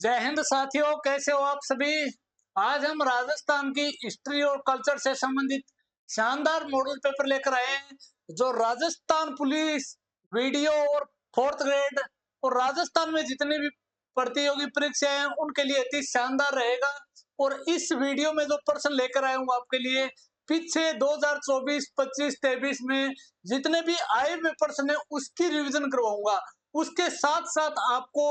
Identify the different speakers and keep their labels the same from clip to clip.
Speaker 1: जय हिंद साथियों, कैसे हो आप सभी। आज हम राजस्थान की हिस्ट्री और कल्चर से संबंधित शानदार मॉडल पेपर लेकर आए हैं जो राजस्थान पुलिस वीडियो और फोर्थ ग्रेड और राजस्थान में जितने भी प्रतियोगी परीक्षाएं हैं उनके लिए अति शानदार रहेगा। और इस वीडियो में जो प्रश्न लेकर आया हूँ आपके लिए, पीछे 2024, 25, 23 में जितने भी आए हुए प्रश्न है उसकी रिवीजन करवाऊंगा। उसके साथ साथ आपको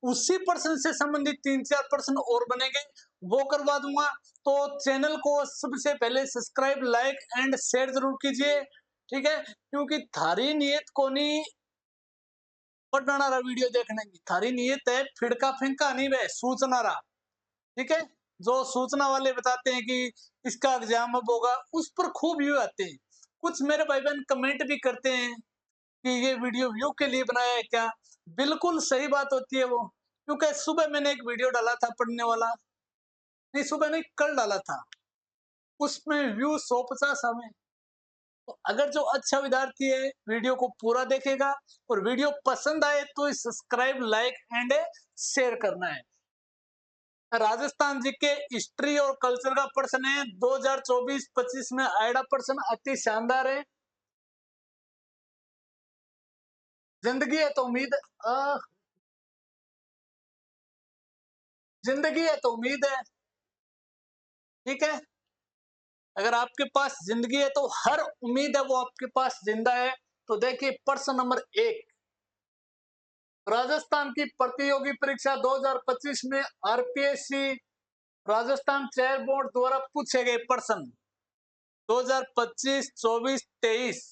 Speaker 1: उसी प्रश्न से संबंधित 3-4 प्रश्न और बनेंगे, वो करवा दूंगा। तो चैनल को सबसे पहले सब्सक्राइब, लाइक एंड शेयर जरूर कीजिए, ठीक है। क्योंकि थारी नियत कोनी पढ़नारा वीडियो देखने की, थारी नियत है फिड़का फेंका नहीं वे सूचनारा, ठीक है। जो सूचना वाले बताते हैं कि इसका एग्जाम अब होगा, उस पर खूब व्यू आते हैं। कुछ मेरे भाई बहन कमेंट भी करते हैं कि ये वीडियो व्यू के लिए बनाया है क्या। बिल्कुल सही बात होती है वो, क्योंकि सुबह मैंने एक वीडियो डाला था पढ़ने वाला, नहीं सुबह नहीं कल डाला था, उसमें व्यू 150 हमें। तो अगर जो अच्छा विद्यार्थी है वीडियो को पूरा देखेगा और वीडियो पसंद आए तो सब्सक्राइब, लाइक एंड शेयर करना है। राजस्थान जी के हिस्ट्री और कल्चर का प्रश्न है, 2024-25 में आएगा प्रश्न, अति शानदार है। जिंदगी है तो उम्मीद, जिंदगी है तो उम्मीद है, ठीक है। अगर आपके पास जिंदगी है तो हर उम्मीद है वो आपके पास जिंदा है। तो देखिए प्रश्न नंबर 1, राजस्थान की प्रतियोगी परीक्षा 2025 में आरपीएससी राजस्थान चयन बोर्ड द्वारा पूछे गए प्रश्न 2025, 24, 23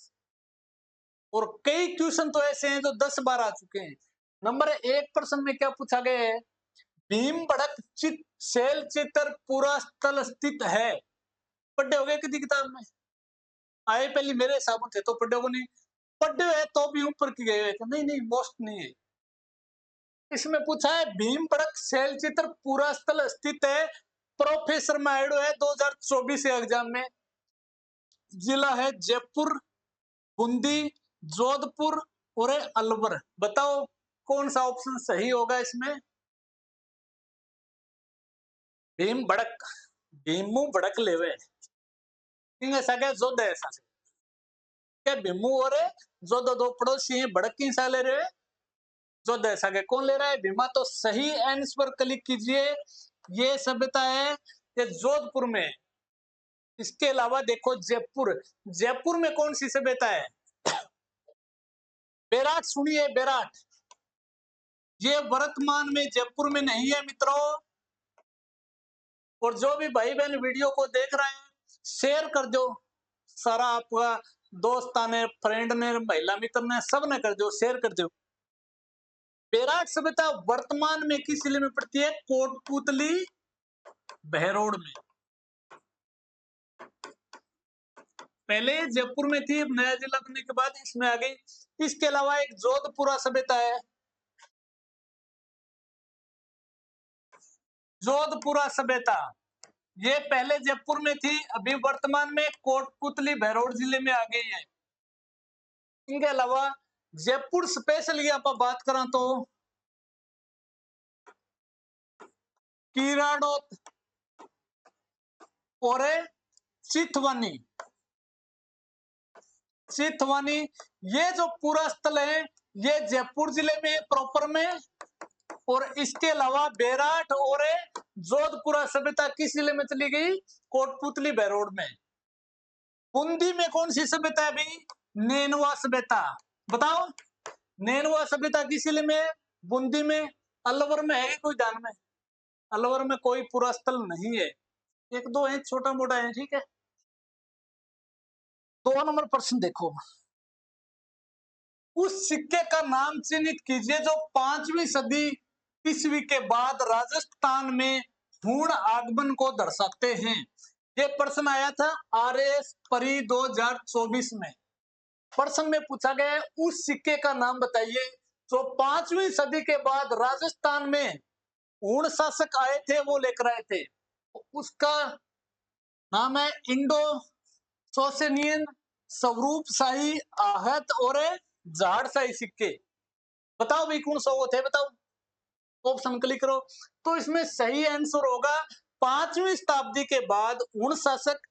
Speaker 1: और कई क्वेश्चन तो ऐसे हैं जो 10 बार आ चुके हैं। नंबर 1 प्रश्न में क्या पूछा गया है, भीम बड़क चित शैल चित्र पूरा स्थल स्थित है। पढ़े हो गए किसी किताब में आए, पहले मेरे हिसाब से तो पढ़े हो नहीं, पढ़े है तो भी ऊपर की गए थे, नहीं नहीं मोस्ट नहीं है। इसमें पूछा है भीम बड़क शैल चित्र पूरा स्थल स्थित है, प्रोफेसर मायडो है 2024 एग्जाम में। जिला है जयपुर, बूंदी, जोधपुर और अलवर। बताओ कौन सा ऑप्शन सही होगा इसमें। भीम भड़क, भीमू भड़क लेवे इंगे सगे जोध है सासे क्या भीमू और जोध दो पड़ोसी हैं, भड़क की सा ले रहे हैं, जोध है सगे कौन ले रहा है, भीमा। तो सही आंसर पर क्लिक कीजिए। ये सभ्यता है ये जोधपुर में। इसके अलावा देखो जयपुर, जयपुर में कौन सी सभ्यता है, बेराट सुनिए, बेराट। ये वर्तमान में जयपुर में नहीं है मित्रों। और जो भी भाई बहन वीडियो को देख रहे हैं शेयर कर दो, सारा आपका दोस्त ने, फ्रेंड ने, महिला मित्र ने, सब ने कर दो, शेयर कर दो। बेराट सभ्यता वर्तमान में किस जिले में पड़ती है, कोटपुतली बहरोड में। पहले जयपुर में थी, नया जिला बनने के बाद इसमें आ गई। इसके अलावा एक जोधपुरा सभ्यता है, जोधपुरा सभ्यता। ये पहले जयपुर में थी, अभी वर्तमान में कोटपुतली बहरोड जिले में आ गई है। इनके अलावा जयपुर स्पेशल की आप बात करें तो कीराडोत और चितवानी, चितवानी ये जो पूरा स्थल है ये जयपुर जिले में प्रॉपर में। और इसके अलावा बेराट और जोधपुरा सभ्यता किस जिले में चली गई, कोटपुतली बहरोड में। बूंदी में कौन सी सभ्यता है भाई, नैनवा सभ्यता। बताओ नैनवा सभ्यता किस जिले में है, बूंदी में। अलवर में है कोई ध्यान में, अलवर में कोई पूरा स्थल नहीं है, एक दो है छोटा मोटा है, ठीक है। 2 नंबर प्रश्न देखो, उस सिक्के का नाम चिन्हित कीजिए जो 5वीं सदी ईस्वी के बाद राजस्थान में पूर्ण आगमन को दर्शाते हैं। ये प्रश्न आया था आरएएस परी 2024 में। प्रश्न में पूछा गया है उस सिक्के का नाम बताइए जो 5वीं सदी के बाद राजस्थान में पूर्ण शासक आए थे वो लेकर आए थे। उसका नाम है इंडो सोसेनियन, स्वरूप शाही, आहत और झाड़ शाही सिक्के। बताओ भाई कौन सा वो थे, बताओ। ऑप्शन क्लिक करो। तो इसमें सही आंसर होगा 5वीं शताब्दी के बाद उन शासक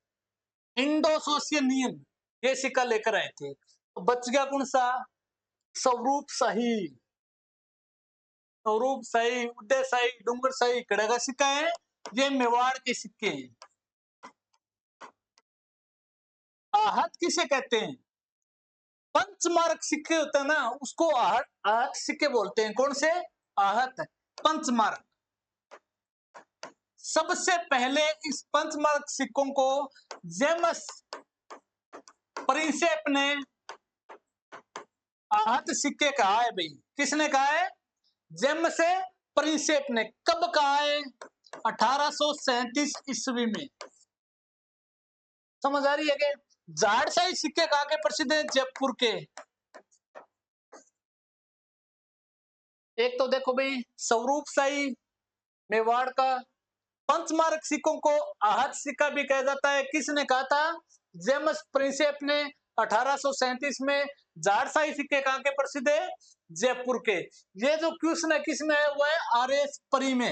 Speaker 1: इंडो-सोसियनियन ये सिक्का लेकर आए थे। तो बच गया कौन सा? स्वरूप शाही। स्वरूप शाही, उदय शाही, डूंगर शाही, कड़े का सिक्का है, ये मेवाड़ के सिक्के हैं। आहत किसे कहते हैं? पंचमार्क सिक्के होते हैं ना, उसको आहत आहत सिक्के बोलते हैं। कौन से? आहत, पंचमार्क। सबसे पहले इस पंचमार्क सिक्कों को जेम्स प्रिंसेप ने आहत सिक्के कहा है भाई। किसने कहा है? जेम्स प्रिंसेप ने। कब कहा है? 1837 ईस्वी में। समझ आ रही है कि झाड़शाही सिक्के कहा के प्रसिद्ध है? जयपुर के। एक तो देखो भाई स्वरूप शाही मेवाड़ का। पंचमार्क सिक्कों को आहत सिक्का भी कहा जाता है। किसने कहा था? जेम्स प्रिंसेप ने 1837 में। झाड़शाही सिक्के कहाँ के प्रसिद्ध है? जयपुर के। ये जो क्वेश्चन है किसमें है? वो है आरएस परी में।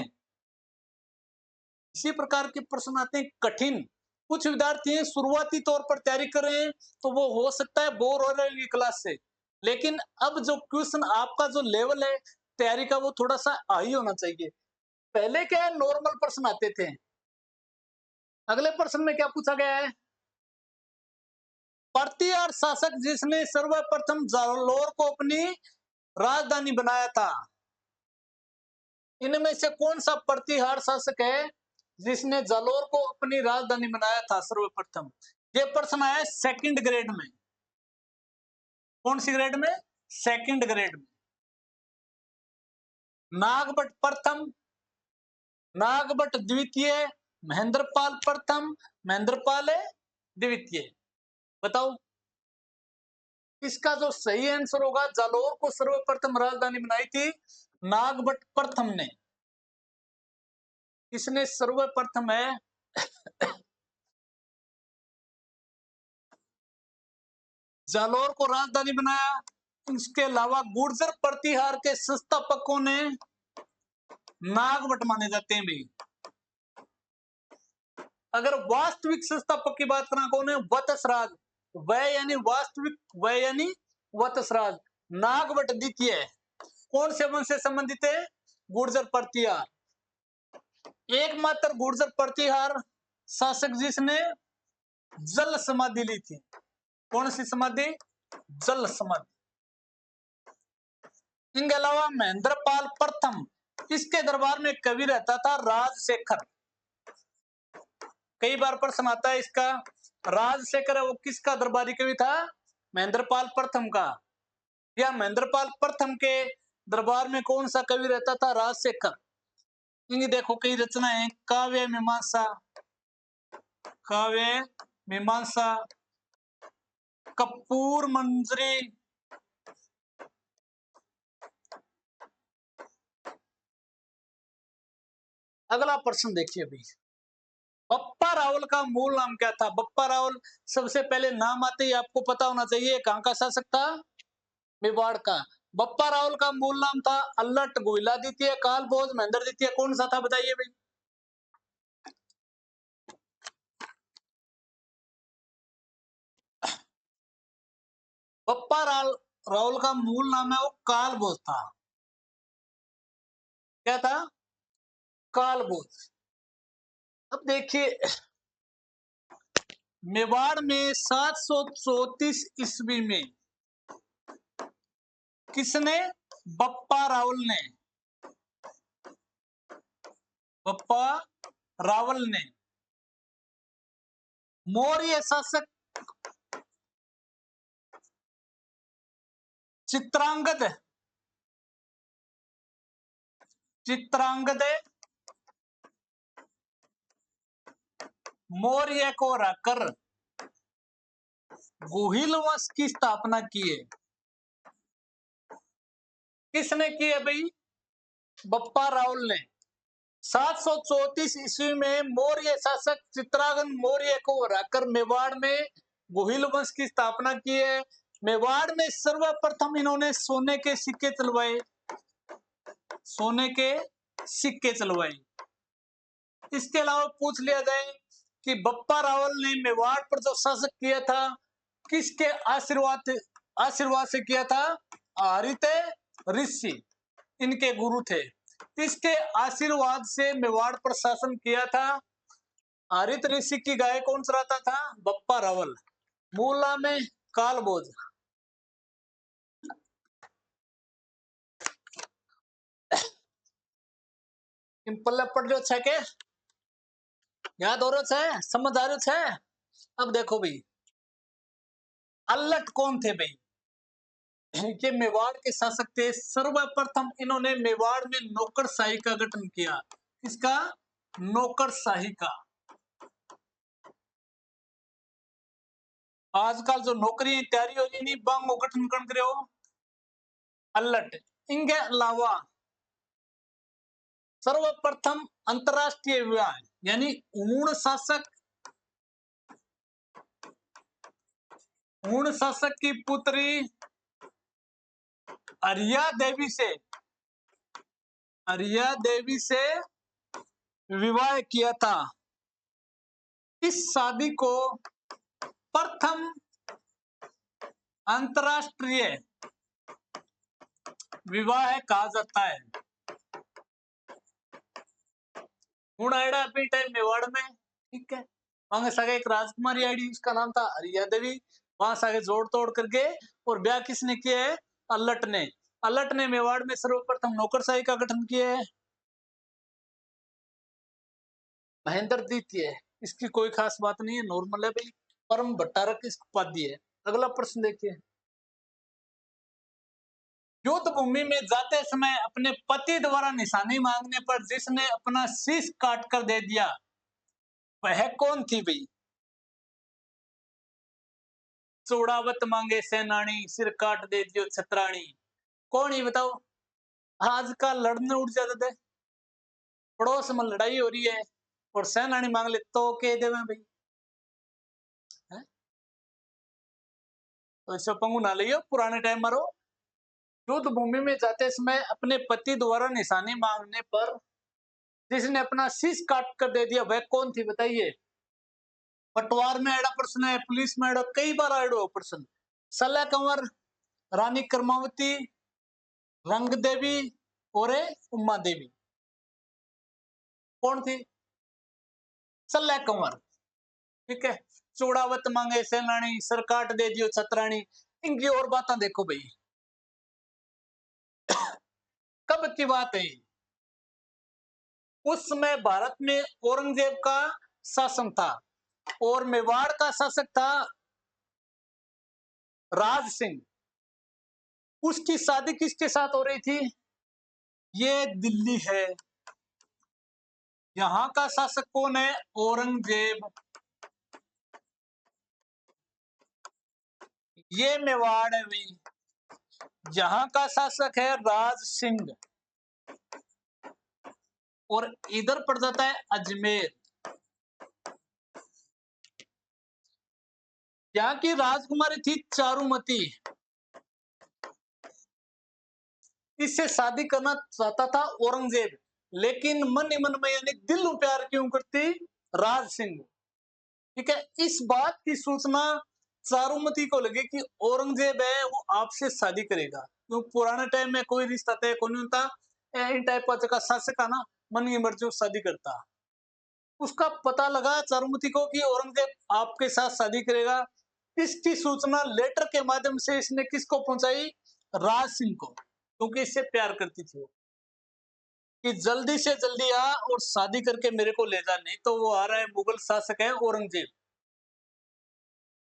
Speaker 1: इसी प्रकार के प्रश्न आते हैं कठिन। कुछ विद्यार्थी शुरुआती तौर पर तैयारी कर रहे हैं तो वो हो सकता है बोर हो रहे हैं क्लास से, लेकिन अब जो क्वेश्चन आपका जो लेवल है तैयारी का वो थोड़ा सा हाई होना चाहिए। पहले क्या है, नॉर्मल प्रश्न आते थे। अगले प्रश्न में क्या पूछा गया है? प्रतिहार शासक जिसने सर्वप्रथम जालोर को अपनी राजधानी बनाया था, इनमें से कौन सा प्रतिहार शासक है जिसने जालोर को अपनी राजधानी बनाया था सर्वप्रथम? ये प्रश्न आया सेकंड ग्रेड में। कौन सी ग्रेड में? सेकंड ग्रेड में। नागभट्ट प्रथम, नागभट्ट द्वितीय, महेंद्रपाल प्रथम, महेंद्रपाल द्वितीय। बताओ इसका जो सही आंसर होगा, जालोर को सर्वप्रथम राजधानी बनाई थी नागभट्ट प्रथम ने। इसने सर्वप्रथम है जालोर को राजधानी बनाया। इसके अलावा गुर्जर प्रतिहार के संस्थापकों ने नागभट्ट माने जाते हैं भाई। अगर वास्तविक संस्थापक की बात करना कौन है? वत्सराज। वह यानी वास्तविक, वह यानी वत्सराज। नागभट्ट द्वितीय कौन से वंश से संबंधित है? गुर्जर प्रतिहार। एकमात्र गुर्जर प्रतिहार शासक जिसने जल समाधि ली थी। कौन सी समाधि? जल समाधि। इनके अलावा महेंद्रपाल प्रथम, इसके दरबार में कवि रहता था राजशेखर। कई बार प्रश्न आता है इसका। राजशेखर है वो किसका दरबारी कवि था? महेंद्रपाल प्रथम का। या महेंद्रपाल प्रथम के दरबार में कौन सा कवि रहता था? राजशेखर। इनकी देखो कई रचनाएं, काव्य मीमांसा, काव्य मीमांसा, कपूर मंजरी, अगला प्रश्न देखिए अभी। बप्पा रावल का मूल नाम क्या था? बप्पा रावल सबसे पहले नाम आते ही आपको पता होना चाहिए कहां का शासक था? मेवाड़ का। बप्पा रावल का मूल नाम था अल्लट गोइला द्वितीय, काल भोज, महेंद्र द्वितीय। कौन सा था बताइए भाई? बप्पा रावल का मूल नाम है वो काल भोज था। क्या था? काल भोज। अब देखिए मेवाड़ में 734 ईस्वी में किसने? बप्पा रावल ने। बप्पा रावल ने मौर्य शासक चित्रांगद चित्रांगद मौर्य को हराकर गोहिल वंश की स्थापना की है। किसने की है भाई? बप्पा रावल ने। 734 ईस्वी में मौर्य शासक चित्रांगद मौर्य को हराकर मेवाड़ में गोहिल वंश की स्थापना की है। मेवाड़ में सर्वप्रथम इन्होंने सोने के सिक्के चलवाए। सोने के सिक्के चलवाए। इसके अलावा पूछ लिया जाए कि बप्पा रावल ने मेवाड़ पर जो शासक किया था, किसके आशीर्वाद से किया था? हरित ऋषि इनके गुरु थे। इसके आशीर्वाद से मेवाड़ पर शासन किया था। हरित ऋषि की गाय कौन चराता था? बप्पा रावल। मूला में कालभोज। सिंपल पढ़ रहे हो के याद हो रहा है, समझ आ रहा है? अब देखो भाई, अल्लट कौन थे भाई? ये मेवाड़ के शासक थे। सर्वप्रथम इन्होंने मेवाड़ में नौकरशाही का गठन किया। किसका? नौकरशाही का। आजकल जो नौकरियां तैयारी हो रही नहीं, बांगो गठन कर रहे हो अल्लट। इनके अलावा सर्वप्रथम अंतरराष्ट्रीय विवाह यानी ऊण शासक की पुत्री अरिया देवी से विवाह किया था। इस शादी को प्रथम अंतरराष्ट्रीय विवाह कहा जाता है। आइडा पीठ है मेवाड़ में, ठीक है। वहां सगे एक राजकुमारी आईडी, उसका नाम था अरिया देवी। वहां सगे जोड़ तोड़ करके और ब्याह किसने किया है? अल्लट ने मेवाड़ में सर्वप्रथम नौकरशाही का गठन किया है। महेंद्र द्वितीय, इसकी कोई खास बात नहीं है, नॉर्मल है भाई। परम भट्टारक इसकी उपाधि है। अगला प्रश्न देखिए। युद्ध भूमि में जाते समय अपने पति द्वारा निशानी मांगने पर जिसने अपना शीश काट कर दे दिया, वह कौन थी भाई? चौड़ावत मांगे सेनानी, सिर काट दे दियो छतरानी। कौन ही बताओ? आज का लड़ने उठ जाते थे, पड़ोस में लड़ाई हो रही है और सेनानी मांग ले तो कह दे भाई, तो ऐसा पंगु ना लियो पुराने टाइम मारो। युद्ध भूमि में जाते समय अपने पति द्वारा निशानी मांगने पर जिसने अपना शीश काट कर दे दिया, वह कौन थी बताइए? पटवार में आड़ा प्रश्न है, पुलिस में आड़ा, कई बार आड़ो प्रश्न। सल्ला कंवर, रानी कर्मावती, रंग देवी और उमा देवी, कौन थी? सल्ला कंवर, ठीक है। चौड़ावत मांगे सेनानी, सर काट दे दियो छतरानी। इनकी और बातें देखो भाई। कब की बात है? उस समय भारत में औरंगजेब का शासन था और मेवाड़ का शासक था राज सिंह। उसकी शादी किसके साथ हो रही थी? ये दिल्ली है। यहां का शासक कौन है? औरंगजेब। ये मेवाड़ है भी। यहां का शासक है राज सिंह और इधर पड़ जाता है अजमेर। यहाँ की राजकुमारी थी चारुमती। इससे शादी करना चाहता था औरंगजेब, लेकिन मन ही मन में यानी दिल में प्यार क्यों करती? राज सिंह, ठीक है। इस बात की सूचना चारुमती को लगी कि औरंगजेब है वो आपसे शादी करेगा, क्यों पुराने टाइम में कोई रिश्ता तय कौन होता, इन टाइप का शासक ना मन की मर्जी शादी करता। उसका पता लगा चारुमती को कि औरंगजेब आपके साथ शादी करेगा। इसकी सूचना लेटर के माध्यम से इसने किसको पहुंचाई? राज सिंह को, क्योंकि इससे प्यार करती थी वो, कि जल्दी से जल्दी आ और शादी करके मेरे को ले जा, नहीं तो वो आ रहा है मुगल शासक है औरंगजेब।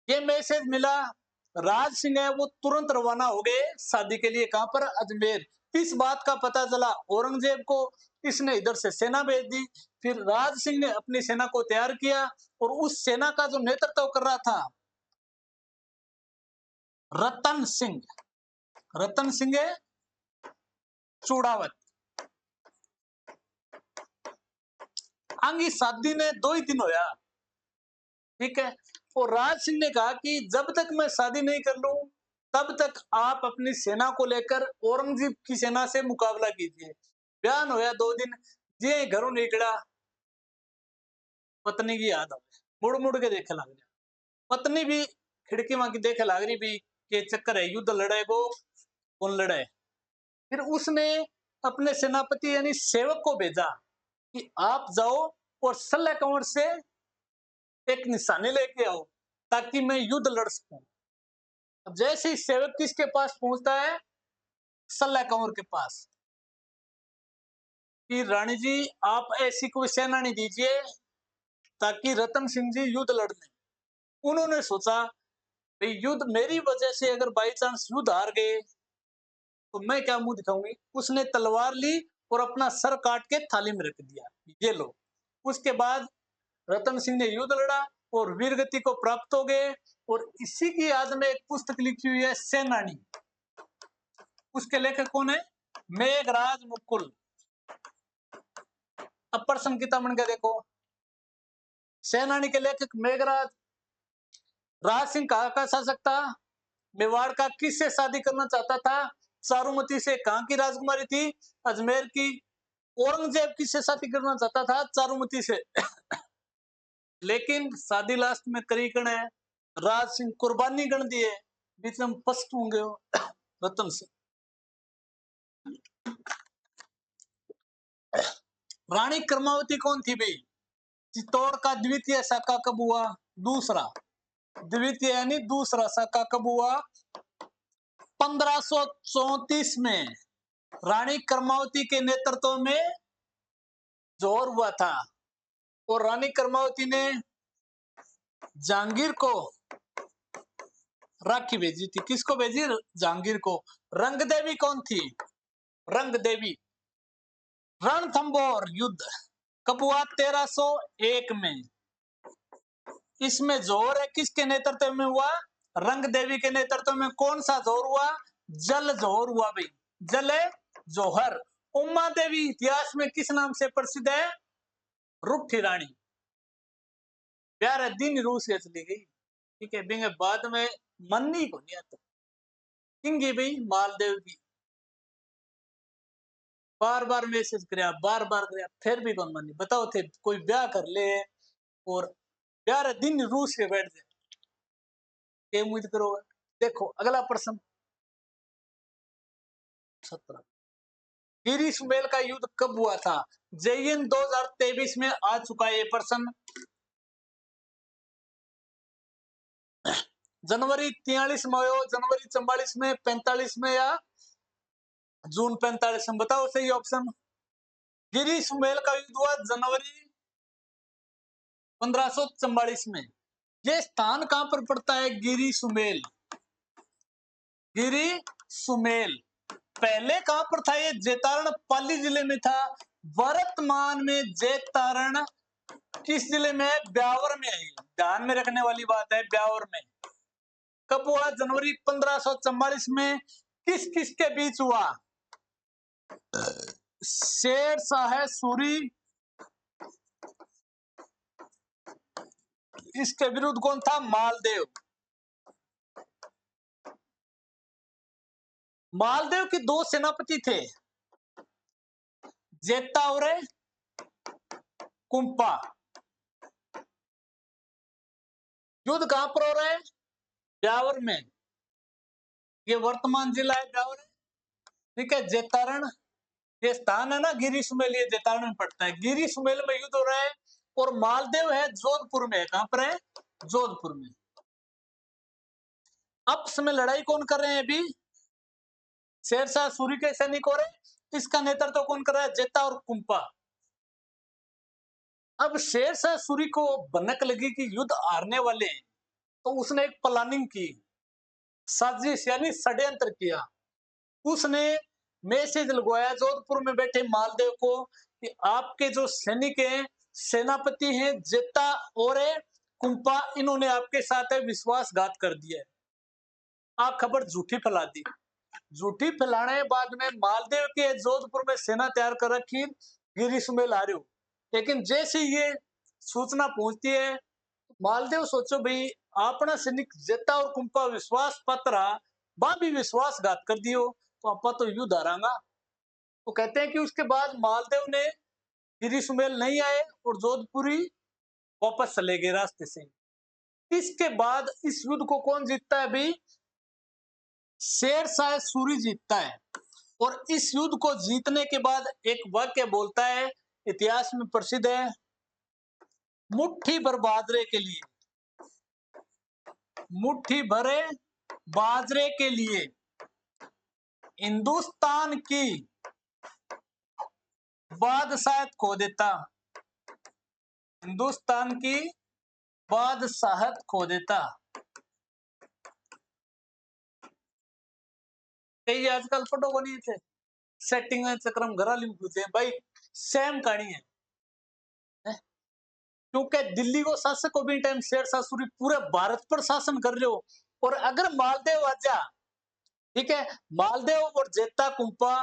Speaker 1: ये मैसेज मिला, राज सिंह है वो तुरंत रवाना हो गए शादी के लिए। कहां पर? अजमेर। इस बात का पता चला औरंगजेब को, इसने इधर से सेना भेज दी। फिर राज सिंह ने अपनी सेना को तैयार किया और उस सेना का जो नेतृत्व कर रहा था रतन सिंह चूड़ावत। आंगी शादी ने 2 ही दिन होया, ठीक है। और राज सिंह ने कहा कि जब तक मैं शादी नहीं कर लूं तब तक आप अपनी सेना को लेकर औरंगजेब की सेना से मुकाबला कीजिए। बयान होया 2 दिन, जे घरों निकला पत्नी की याद आ गई। मुड़ मुड़ के देखे लग गया, पत्नी भी खिड़की मां की देखे लग रही भी के चक्कर है, युद्ध लड़े को कौन लड़े। फिर उसने अपने सेनापति यानी सेवक को भेजा कि आप जाओ और सल्ला कंवर से एक निशानी लेके आओ ताकि मैं युद्ध लड़ सकूं। अब जैसे ही सेवक किसके पास पहुंचता है, सल्ला कंवर के पास, कि रानी जी आप ऐसी कोई सेनानी दीजिए ताकि रतन सिंह जी युद्ध लड़ लें। उन्होंने सोचा भाई युद्ध मेरी वजह से अगर बाई चांस युद्ध हार गए तो मैं क्या मुंह दिखाऊंगी। उसने तलवार ली और अपना सर काट के थाली में रख दिया, ये लो। उसके बाद रतन सिंह ने युद्ध लड़ा और वीरगति को प्राप्त हो गए। और इसी की याद में एक पुस्तक लिखी हुई है सेनानी। उसके लेखक कौन है, मेघराज मुकुल। अब प्रश्न कितना बन गया देखो, सेनानी के लेखक मेघराज। राज सिंह कहाँ का शासक था, मेवाड़ का। किससे शादी करना चाहता था, चारुमती से। कहाँ की राजकुमारी थी, अजमेर की। औरंगजेब किससे शादी करना चाहता था, चारुमती से। लेकिन शादी लास्ट में करी कण है, राज सिंह कुर्बानी गण दिए, बीच में पस्त होंगे रतन सिंह। रानी कर्मावती कौन थी भाई, चित्तौड़ का द्वितीय शाखा कब हुआ, दूसरा। द्वितीय यानी दूसरा शाखा कब हुआ, 1534 में रानी कर्मावती के नेतृत्व में जोर हुआ था। और रानी कर्मावती ने जहांगीर को राखी भेजी थी। किसको भेजी, जहांगीर को। रंग देवी कौन थी, रंग देवी। रणथंभौर युद्ध कब हुआ, 1301 में। इसमें जोर है किसके नेतृत्व में हुआ, रंग देवी के नेतृत्व में। कौन सा जोर हुआ, जल जोहर हुआ भाई, जल जोहर। उमा देवी इतिहास में किस नाम से प्रसिद्ध है, रुठी रानी। प्यारे दिन रूस से चली गई, ठीक है। बिंगे बाद में मन्नी को नहीं आता, किंगी भाई मालदेव की। बार बार मैसेज कराया, बार बार कराया, फिर भी कौन मनी। बताओ थे कोई ब्याह कर ले और प्यारे दिन रूस के बैठ जाए, क्या उम्मीद करोगे। देखो अगला प्रश्न 17, गिरी सुमेल का युद्ध कब हुआ था। जेईएन 2023 में आ चुका है ये प्रश्न। जनवरी 43 में हो, जनवरी 44 में, 45 में, या जून 45 में। बताओ सही ऑप्शन। गिरी सुमेल का युद्ध हुआ जनवरी 1544 में। ये स्थान कहां पर पड़ता है, गिरी सुमेल। गिरी सुमेल पहले कहां पर था, ये जैतारण पाली जिले में था। वर्तमान में जैतारण किस जिले में है, ब्यावर में है। ध्यान में रखने वाली बात है, ब्यावर में। कब हुआ, जनवरी 1544 में। किस किस के बीच हुआ, शेर शाह सूरी, इसके विरुद्ध कौन था, मालदेव। मालदेव के दो सेनापति थे, जेता और कुंपा। युद्ध कहां पर हो रहा है, ब्यावर में। ये वर्तमान जिला है ब्यावर, ठीक है। जैतारण ये स्थान है ना, गिरी सुमेल, ये जैतारण में पड़ता है। गिरी सुमेल में युद्ध हो रहा है। और मालदेव है जोधपुर में। कहां पर है, जोधपुर में। आपस में लड़ाई कौन कर रहे हैं अभी, शेरशाह सूरी के सैनिक हो रहे। इसका नेतृत्व कौन कर रहा है, जेता और कुंपा। अब शेरशाह सूरी को भनक लगी कि युद्ध हारने वाले हैं, तो उसने एक प्लानिंग की, साजिश यानी षड्यंत्र किया। उसने मैसेज लगवाया जोधपुर में बैठे मालदेव को कि आपके जो सैनिक हैं, सेनापति हैं जेता और कुंपा, इन्होंने आपके साथ विश्वासघात कर दिया है। आप खबर झूठी फैला दी। झूठी फैलाने के बाद में मालदेव के जोधपुर में सेना तैयार कर रखी, गिरी सुमेल आ रहे हो। लेकिन जैसे ये सूचना पहुंचती है, मालदेव सोचो भाई अपना सैनिक जेता और कुंपा विश्वास पात्र बा भी विश्वासघात कर दियो, तो आपा तो युद्ध हारांगा। तो कहते हैं कि उसके बाद मालदेव ने गिरी सुमेल नहीं आए और जोधपुरी वापस चले गए रास्ते से। इसके बाद इस युद्ध को कौन जीतता है अभी? शेर शाह सूरी जीतता है। और इस युद्ध को जीतने के बाद एक वाक्य बोलता है, इतिहास में प्रसिद्ध है, मुट्ठी भर बाजरे के लिए, मुट्ठी भरे बाजरे के लिए हिंदुस्तान की बादशाहत खो देता, हिंदुस्तान की बादशाहत खो देता। कई आजकल फोटो बनी थे सेटिंग में चक्रम घरा लिखते भाई, सेम कहानी है। क्योंकि दिल्ली को शासक को भी टाइम शेर शाह सूरी पूरे भारत पर शासन कर रहे हो, और अगर मालदेव आजा, ठीक है, मालदेव और जेता कुंपा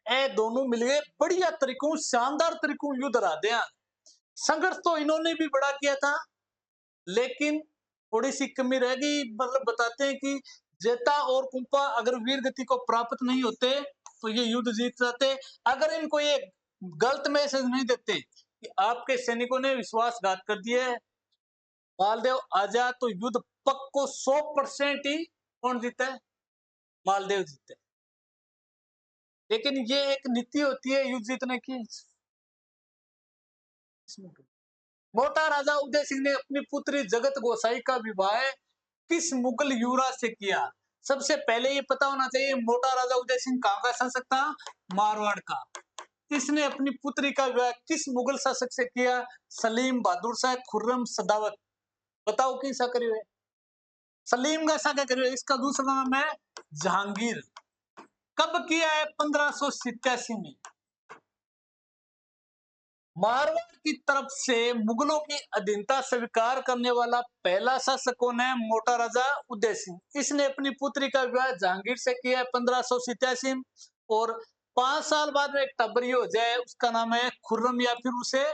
Speaker 1: ए दोनों मिल गए बढ़िया तरीकों, शानदार तरीकों युद्ध हरा दिया। संघर्ष तो इन्होंने भी बड़ा किया था, लेकिन थोड़ी सी कमी रह गई। मतलब बताते हैं कि जेता और कुंपा अगर वीर गति को प्राप्त नहीं होते तो ये युद्ध जीत जाते। अगर इनको ये गलत मैसेज नहीं देते कि आपके सैनिकों ने विश्वासघात कर दिया है, मालदेव आजा, तो युद्ध पक्को 100% ही कौन जीता है? मालदेव जीते। लेकिन ये एक नीति होती है युद्ध जीतने की। मोटा राजा उदय सिंह ने अपनी पुत्री जगत गोसाई का विवाह किस मुगल युवराज से किया? सबसे पहले ये पता होना चाहिए, मोटा राजा उदय सिंह कहाँ का शासक था? मारवाड़ का। इसने अपनी पुत्री का विवाह किस मुगल शासक से किया? सलीम बहादुर शाह, खुर्रम, सदावत। बताओ किन सा करिए? सलीम का सा करिए। इसका दूसरा नाम है जहांगीर। कब किया है? 1587 में। मारवाड़ की तरफ से मुगलों की अधीनता स्वीकार करने वाला पहला शासक कौन है? मोटा राजा उदय सिंह। इसने अपनी पुत्री का विवाह जहांगीर से किया है 1587। और 5 साल बाद में एक टबरी हो जाए, उसका नाम है खुर्रम, या फिर उसे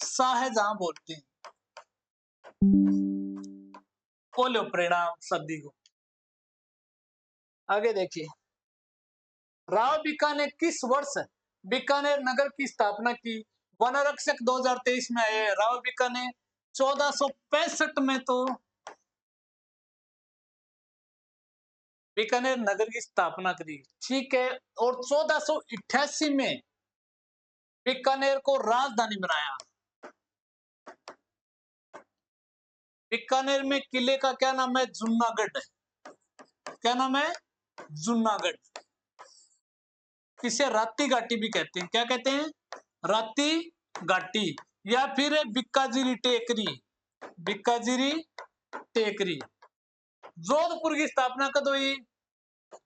Speaker 1: शाहजहां बोलते हैं। बोलो परिणाम सदी को। आगे देखिए, राव बीका ने किस वर्ष बीकानेर नगर की स्थापना की? वन रक्षक 2023 में आए राव बीका ने 1465 में तो बीकानेर नगर की स्थापना करी, ठीक है। और 1488 में बीकानेर को राजधानी बनाया। बीकानेर में किले का क्या नाम है? जूनागढ़। क्या नाम है? जूनागढ़। इसे राती घाटी भी कहते हैं। क्या कहते हैं? राती घाटी, या फिर बिक्काजीरी टेकरी, बिक्काजीरी टेकरी। जोधपुर की स्थापना कब हुई?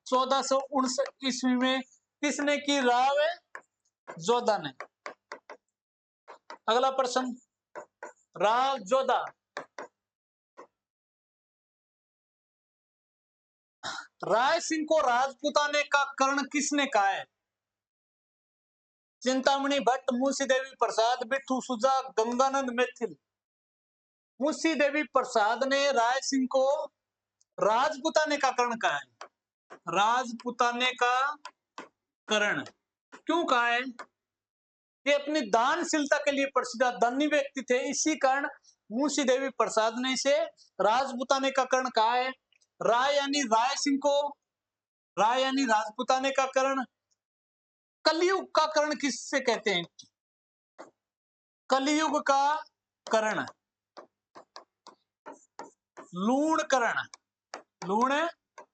Speaker 1: 1459 ईस्वी में। किसने की? राव जोधा ने। अगला प्रश्न, राव जोधा राय सिंह को राजपूताने का कर्ण किसने कहा है? चिंतामणि भट्ट, मुंशी देवी प्रसाद, बिट्ठू सुजा, गंगानंद मैथिल। मुंशी देवी प्रसाद ने राय सिंह को राजपूताने का कर्ण कहा है। राजपूताने का कर्ण क्यों कहा है? ये अपनी दानशीलता के लिए प्रसिद्ध दानी व्यक्ति थे, इसी कारण मुंशी देवी प्रसाद ने इसे राजपूताने का कर्ण कहा है। राय यानी राय सिंह को, राय यानी राजपूताने का कर्ण। कलयुग का कर्ण किससे कहते हैं? कलयुग का कर्ण लूण कर्ण, लूण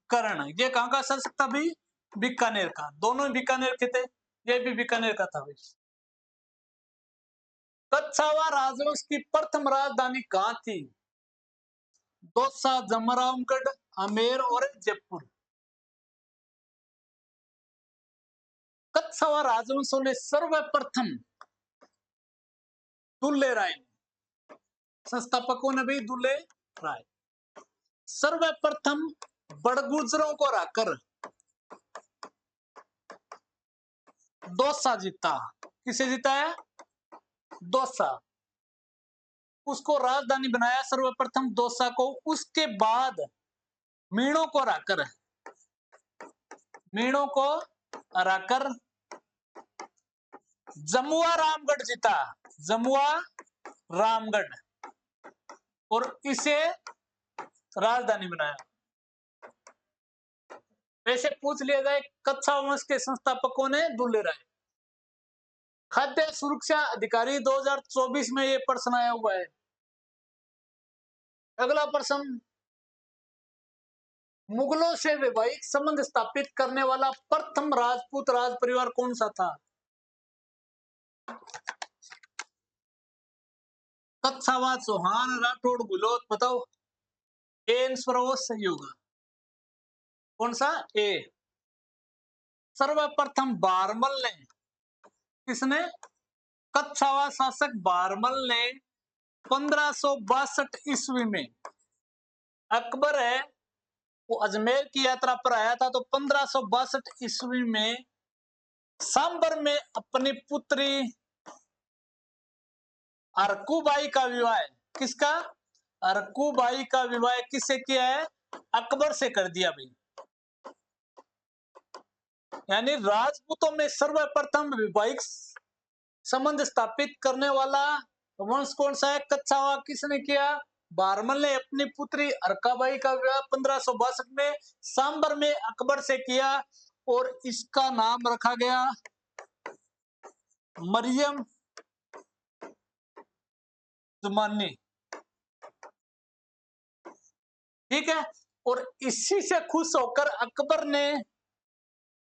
Speaker 1: कर्ण। ये कहां का शासक था भाई? बीकानेर का। दोनों बीकानेर के थे, ये भी बीकानेर का था भाई। कच्छावा राजवंश की प्रथम राजधानी कहां थी? दौसा, जमरामगढ़, आमेर और जयपुर। कच्छावा राजवंशों ने सर्वप्रथम दुल्ले राय, संस्थापकों ने भी दुल्ले राय, सर्वप्रथम बड़गुजरों को हराकर दौसा जीता। किसे जीता है? दौसा। उसको राजधानी बनाया सर्वप्रथम दौसा को। उसके बाद मीणों को हराकर, मीणों को हराकर जमुआ रामगढ़ जीता, जमुआ रामगढ़, और इसे राजधानी बनाया। वैसे पूछ लिया जाए कच्छा वंश के संस्थापकों ने दुल्ले राय। खाद्य सुरक्षा अधिकारी 2024 में ये प्रश्न आया हुआ है। अगला प्रश्न, मुगलों से वैवाहिक संबंध स्थापित करने वाला प्रथम राजपूत राज परिवार कौन सा था? कच्छावा, चौहान, राठौड़, गुलोत, बताओ। ए सही होगा। कौन सा? ए। सर्वप्रथम बारमल ने, किसने? कच्छावा शासक बारमल ने 1562 ईस्वी में, अकबर है वो अजमेर की यात्रा पर आया था, तो 1562 ईस्वी में सांबर में अपनी पुत्री अरकूबाई का विवाह, किसका? अरकूबाई का विवाह किससे किया है? अकबर से कर दिया भाई। यानी राजपूतों में सर्वप्रथम वैवाहिक संबंध स्थापित करने वाला वंश कौन सा है? कच्छावा। किसने किया? बारमल ने अपनी पुत्री अरकाबाई का विवाह 1562 में सांबर में अकबर से किया, और इसका नाम रखा गया मरियम जुमानी। ठीक है, और इसी से खुश होकर अकबर ने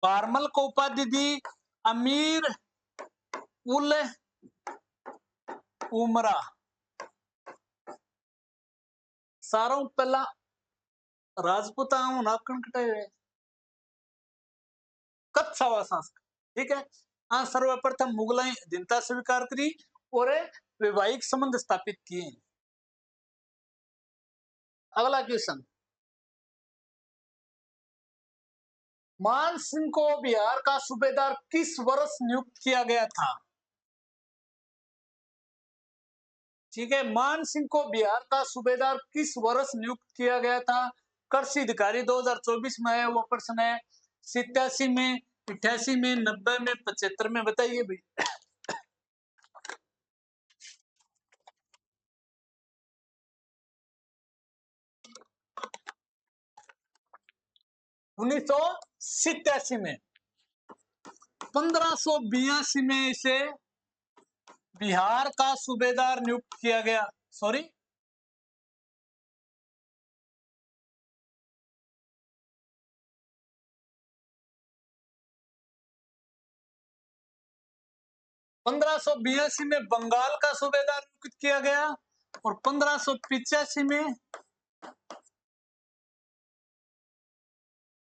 Speaker 1: बारमल को उपाधि दी अमीर उल उमरा। सारों पहला राजपूत नाकन कटाए कच्छावा शासक। ठीक है, हाँ, सर्वप्रथम मुगलाई अधीनता स्वीकार करी और वैवाहिक संबंध स्थापित किए। अगला क्वेश्चन, मान सिंह को बिहार का सूबेदार किस वर्ष नियुक्त किया गया था? ठीक है, मान सिंह को बिहार का सूबेदार किस वर्ष नियुक्त किया गया था? कृषि अधिकारी 2024 में है वो प्रश्न है। 87 में, 88 में, 90 में, 75 में, बताइए भाई। 1987 में। 1582 में इसे बिहार का सूबेदार नियुक्त किया गया। सॉरी, 1582 में बंगाल का सूबेदार नियुक्त किया गया, और 1585 में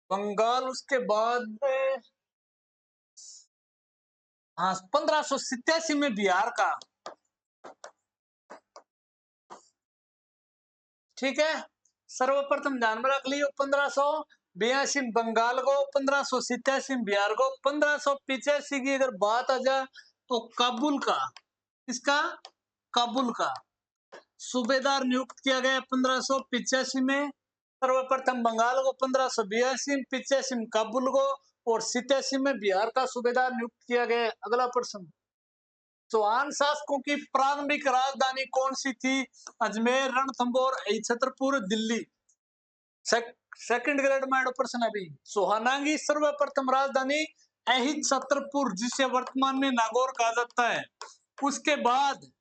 Speaker 1: बंगाल, उसके बाद हाँ 1587 में बिहार का। ठीक है, सर्वप्रथम ध्यान में रख लियो 1582 बंगाल को, 1587 बिहार को, 1585 की अगर बात आ जाए तो काबुल का, इसका काबुल का सूबेदार नियुक्त किया गया 1585 में। सर्वप्रथम बंगाल को 1582, 85 में काबुल को, और 87 में बिहार का सूबेदार नियुक्त किया गया। अगला प्रश्न, चौहान शासकों की प्रारंभिक राजधानी कौन सी थी? अजमेर, रणथंभौर, छतरपुर, दिल्ली। सेकंड ग्रेड में प्रश्न है भी। चौहानांगी सर्वप्रथम राजधानी अहित छतरपुर, जिसे वर्तमान में नागौर कहा जाता है। उसके बाद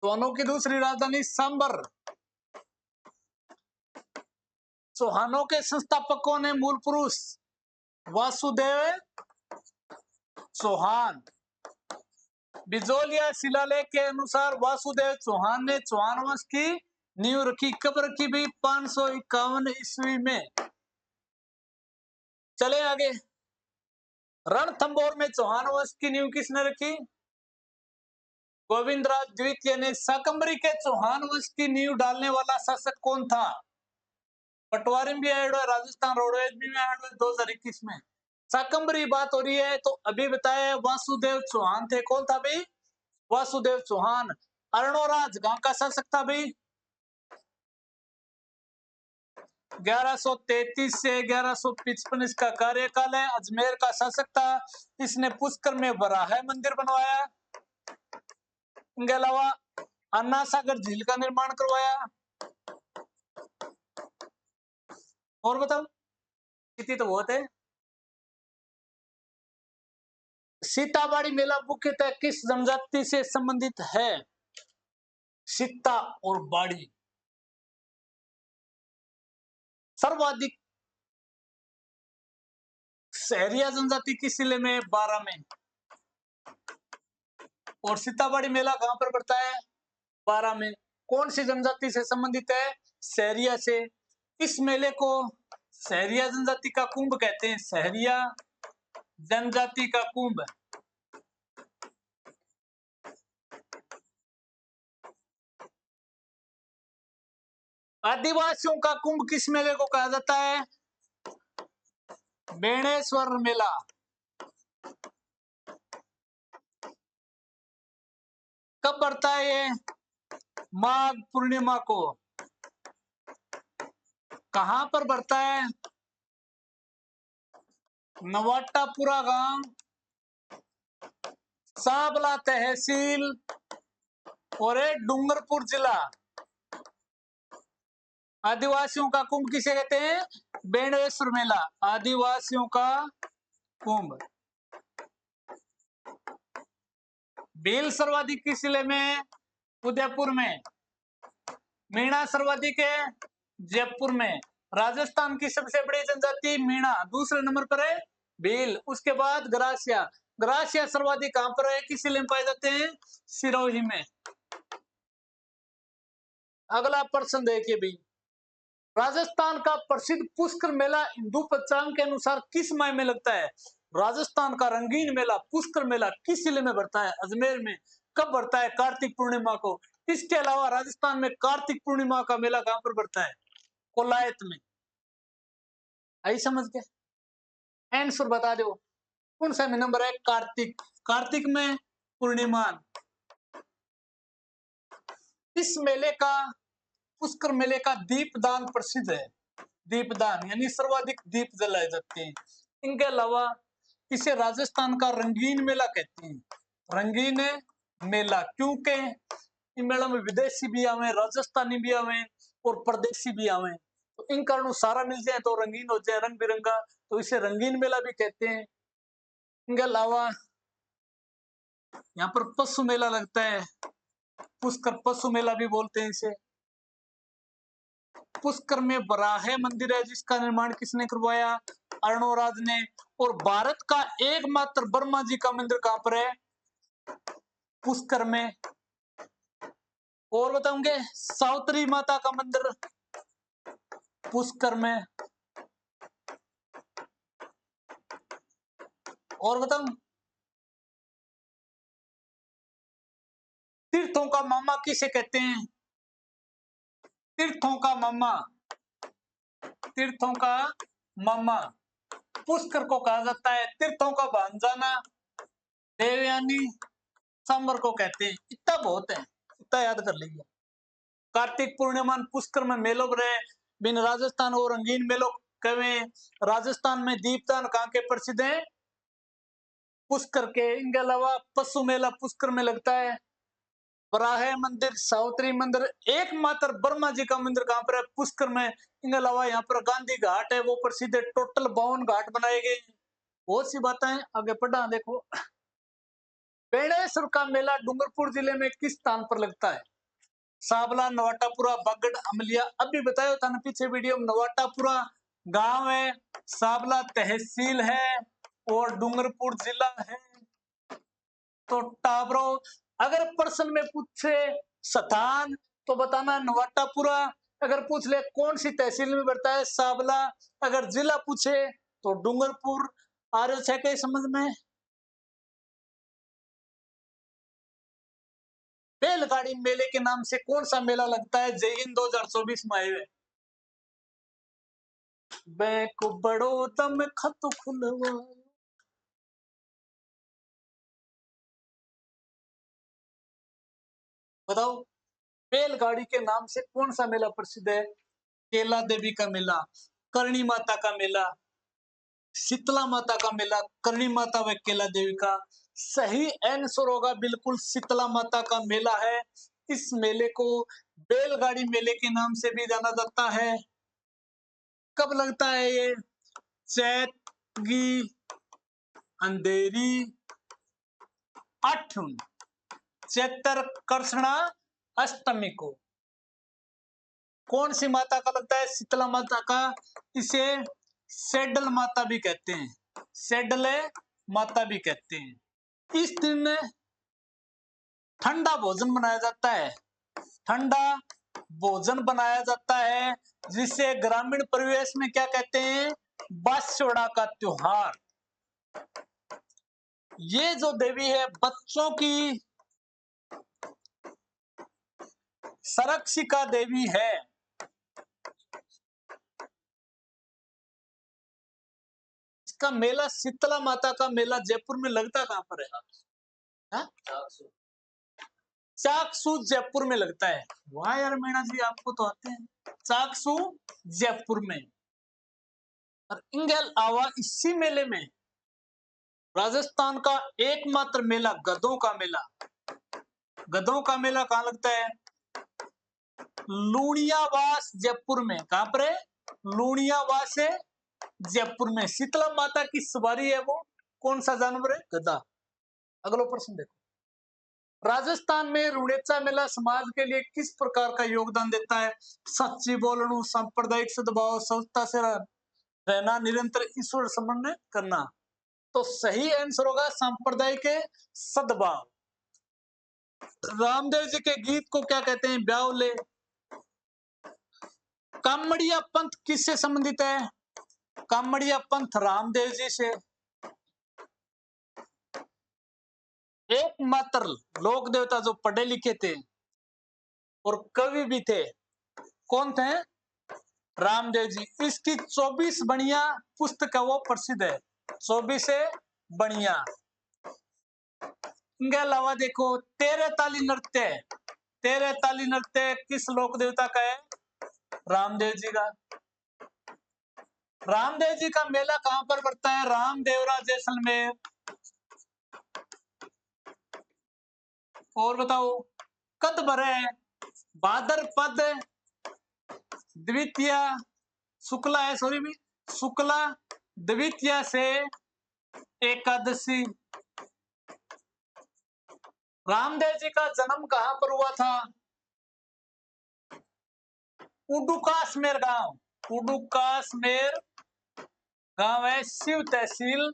Speaker 1: चौहानों की दूसरी राजधानी सांबर। चौहानों के संस्थापकों ने मूल पुरुष वासुदेव चौहान। बिजोलिया शिलालेख के अनुसार वासुदेव चौहान ने चौहान वंश की नींव रखी। कब रखी भी? 551 ईस्वी में। चले आगे, रणथंभौर में चौहान वंश की नींव किसने रखी? गोविंदराज द्वितीय ने। शाकंभरी के चौहान वंश की नींव डालने वाला शासक कौन था? पटवारी में भी ऐड हुआ, राजस्थान रोडवेज भी ऐड हुआ 2021 में। शाकंभरी बात हो रही है तो अभी बताया वासुदेव चौहान थे। कौन था भाई? वासुदेव चौहान। अरणोराज गांव का शासक था भाई। 1133 से 1155 इसका कार्यकाल है। अजमेर का शासक था। इसने पुष्कर में वराह मंदिर बनवाया। इनके अलावा अन्ना सागर झील का निर्माण करवाया। और बताओ, इतनी तो बहुत है। सीताबाड़ी मेला मुख्यतः किस जनजाति से संबंधित है? सीता और बाड़ी। सर्वाधिक सहरिया जनजाति किस जिले में? 12 में। और सीताबाड़ी मेला कहां पर पड़ता है? 12 में। कौन सी जनजाति से संबंधित है? सहरिया से। इस मेले को सहरिया जनजाति का कुंभ कहते हैं। सहरिया जनजाति का कुंभ। आदिवासियों का कुंभ किस मेले को कहा जाता है? बेणेश्वर मेला। कब पड़ता है ये? माघ पूर्णिमा को। कहां पर बढ़ता है? नवाटापुरा गांव, साबला तहसील और डूंगरपुर जिला। आदिवासियों का कुंभ किसे कहते हैं? बेणेश्वर मेला। आदिवासियों का कुंभ। भील सर्वाधिक किस जिले में? उदयपुर में। मीणा सर्वाधिक है जयपुर में। राजस्थान की सबसे बड़ी जनजाति मीणा। दूसरे नंबर पर है भील। उसके बाद ग्रासिया। ग्रासिया सर्वाधिक कहां पर है? किस जिले में पाए जाते हैं? सिरोही में। अगला प्रश्न देखिए भी, राजस्थान का प्रसिद्ध पुष्कर मेला हिंदू पंचांग के अनुसार किस माह में लगता है? राजस्थान का रंगीन मेला पुष्कर मेला किस जिले में बढ़ता है? अजमेर में। कब बढ़ता है? कार्तिक पूर्णिमा को। इसके अलावा राजस्थान में कार्तिक पूर्णिमा का मेला कहां पर बढ़ता है? कोलायत में। आई समझ के? आंसर बता दो, कौन सा नंबर है? कार्तिक। कार्तिक में पूर्णिमा। इस मेले का, पुष्कर मेले का दीपदान प्रसिद्ध है। दीपदान यानी सर्वाधिक दीप जलाए जाते हैं। इनके अलावा इसे राजस्थान का रंगीन मेला कहते हैं। रंगीन मेला क्योंकि इन मेलों में विदेशी भी आवे, राजस्थानी भी आवे और परदेशी भी आवे। तो इन कारणों सारा मिल जाए तो रंगीन हो जाए, रंग बिरंगा, तो इसे रंगीन मेला भी कहते हैं। इनके अलावा यहाँ पर पशु मेला लगता है। पुष्कर पशु मेला भी बोलते हैं इसे। पुष्कर में बराह मंदिर है जिसका निर्माण किसने करवाया? अर्णोराज ने। और भारत का एकमात्र ब्रह्मा जी का मंदिर कहां पर है? पुष्कर में। और बताऊंगे, सावित्री माता का मंदिर पुष्कर में। और बताऊं, तीर्थों का मामा किसे कहते हैं? तीर्थों का मामा। तीर्थों का मामा पुष्कर को कहा जाता है। तीर्थों का भांजाना देवयानी सांबर को कहते हैं। इतना बहुत है, इतना याद कर लीजिए। कार्तिक पूर्णिमा पुष्कर में मेलो रहे बिन राजस्थान और रंगीन मेलो कवे। राजस्थान में दीपदान कहां के प्रसिद्ध है? पुष्कर के। इनके अलावा पशु मेला पुष्कर में लगता है। बराह मंदिर, सावित्री मंदिर, एकमात्र ब्रह्मा जी का मंदिर कहां पर है? पुष्कर में। इनके अलावा यहाँ पर गांधी घाट है, वो प्रसिद्ध है। टोटल 52 घाट बनाए गए। बहुत सी बातें आगे पढ़ा देखो। बेणेश्वर का मेला डूंगरपुर जिले में किस स्थान पर लगता है? साबला, नवाटापुरा, बागड़, अमलिया। अभी बताया था ना पीछे वीडियो में, नवाटापुरा गांव है, साबला तहसील है और डूंगरपुर जिला है। तो टाबरो, अगर प्रश्न में पूछे स्थान तो बताना नवाटापुरा। अगर पूछ ले कौन सी तहसील में पड़ता है? साबला। अगर जिला पूछे तो डूंगरपुर। आ रहे है क्या समझ में? बैलगाड़ी मेले के नाम से कौन सा मेला लगता है? जय हिंद 2024 में आए हुए। बैक बड़ो दम खत खुलवा। बताओ, बैलगाड़ी के नाम से कौन सा मेला प्रसिद्ध है? केला देवी का मेला, करणी माता का मेला, शीतला माता का मेला, करणी माता व केला देवी का। सही आंसर होगा बिल्कुल शीतला माता का मेला है। इस मेले को बैलगाड़ी मेले के नाम से भी जाना जाता है। कब लगता है ये? चैत की अंधेरी आठवीं चैत्र कृष्णा अष्टमी को। कौन सी माता का लगता है? शीतला माता का। इसे सैडल माता भी कहते हैं, सैडल माता भी कहते हैं। इस दिन ठंडा भोजन बनाया जाता है, ठंडा भोजन बनाया जाता है, जिसे ग्रामीण परिवेश में क्या कहते हैं? बास्योड़ा का त्योहार। ये जो देवी है बच्चों की संरक्षिका देवी है। इसका मेला, शीतला माता का मेला जयपुर में लगता कहां पर है? हाँ? चाकसू जयपुर में लगता है। वाह यार मीणा जी, आपको तो आते हैं। चाकसू जयपुर में। और इंगल आवा इसी मेले में राजस्थान का एकमात्र मेला गधों का मेला। गधों का मेला कहां लगता है? लूणियावास जयपुर में। कहां पर है? लूणियावास है जयपुर में। शीतला माता की सवारी है वो कौन सा जानवर है? गधा। अगला प्रश्न देखो। राजस्थान में रुणेचा मेला समाज के लिए किस प्रकार का योगदान देता है? सच्ची बोलणु, सांप्रदायिक सद्भाव, संस्था से रहना, निरंतर ईश्वर समन्वय करना। तो सही आंसर होगा सांप्रदायिक सद्भाव। रामदेव जी के गीत को क्या कहते हैं? ब्यावले। कामड़िया पंथ किससे संबंधित है? कामड़िया पंथ रामदेव जी से। एकमात्र लोक देवता जो पढ़े लिखे थे और कवि भी थे, कौन थे? रामदेव जी। इसकी 24 बणिया पुस्तक वो प्रसिद्ध है, 24 बणिया। इनके अलावा देखो तेरे ताली नृत्य, तेरे ताली नृत्य किस लोक देवता का है? रामदेव जी का। रामदेव जी का मेला कहां पर पड़ता है? रामदेवरा जैसलमेर। और बताओ कद भरे? भाद्रपद द्वितीया शुक्ला है, सॉरी भी शुक्ला द्वितीया से एकादशी। रामदेव जी का जन्म कहां पर हुआ था? उडुकासमेर गांव। उडुकासमेर गांव है शिव तहसील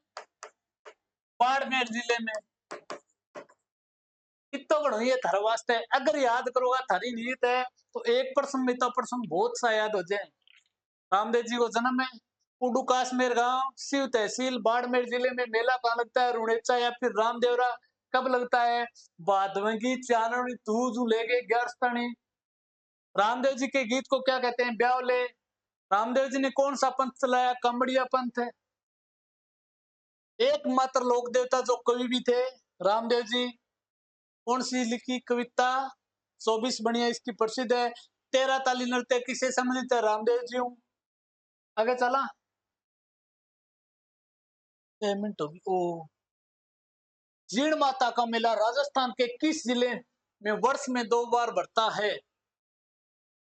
Speaker 1: बाड़मेर जिले में। इतो बड़ो ये थारे वास्ते अगर याद करोगा थारी नीयत है तो 1% में तो प्रश्न बहुत सा याद हो जाए। रामदेव जी को जन्म है उडुकासमेर गांव शिव तहसील बाड़मेर जिले में। मेला कहां लगता है? रुणेचा या फिर रामदेवरा। कब लगता है? भादवंगी चाननी तू लेके 11 रामदेव जी के गीत को क्या कहते हैं? ब्यावले। रामदेव जी ने कौन सा पंथ चलाया? कामड़िया पंथ है। एकमात्र लोक देवता जो कवि भी थे रामदेव जी। कौन सी लिखी कविता? 24 बणिया इसकी प्रसिद्ध है। तेरा ताली नृत्य किससे संबंधित है? रामदेव जी हूं। आगे चला पेमेंट होगी। ओ जीण माता का मेला राजस्थान के किस जिले में वर्ष में 2 बार बढ़ता है?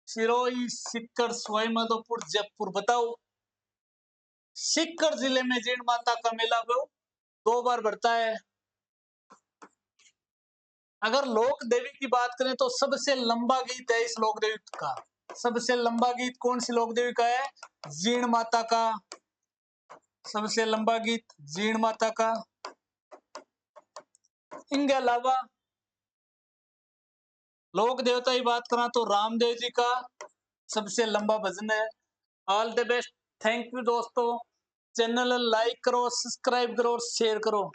Speaker 1: सिरोही, सीकर, सवाई माधोपुर, जयपुर। बताओ। सीकर जिले में जीण माता का मेला वो 2 बार बढ़ता है। अगर लोक देवी की बात करें तो सबसे लंबा गीत है इस लोक देवी का। सबसे लंबा गीत कौन सी लोक देवी का है? जीण माता का। सबसे लंबा गीत जीण माता का। इनके अलावा लोक देवता की बात करा तो रामदेव जी का सबसे लंबा भजन है। All the best. Thank you दोस्तों। चैनल लाइक करो, सब्सक्राइब करो और शेयर करो।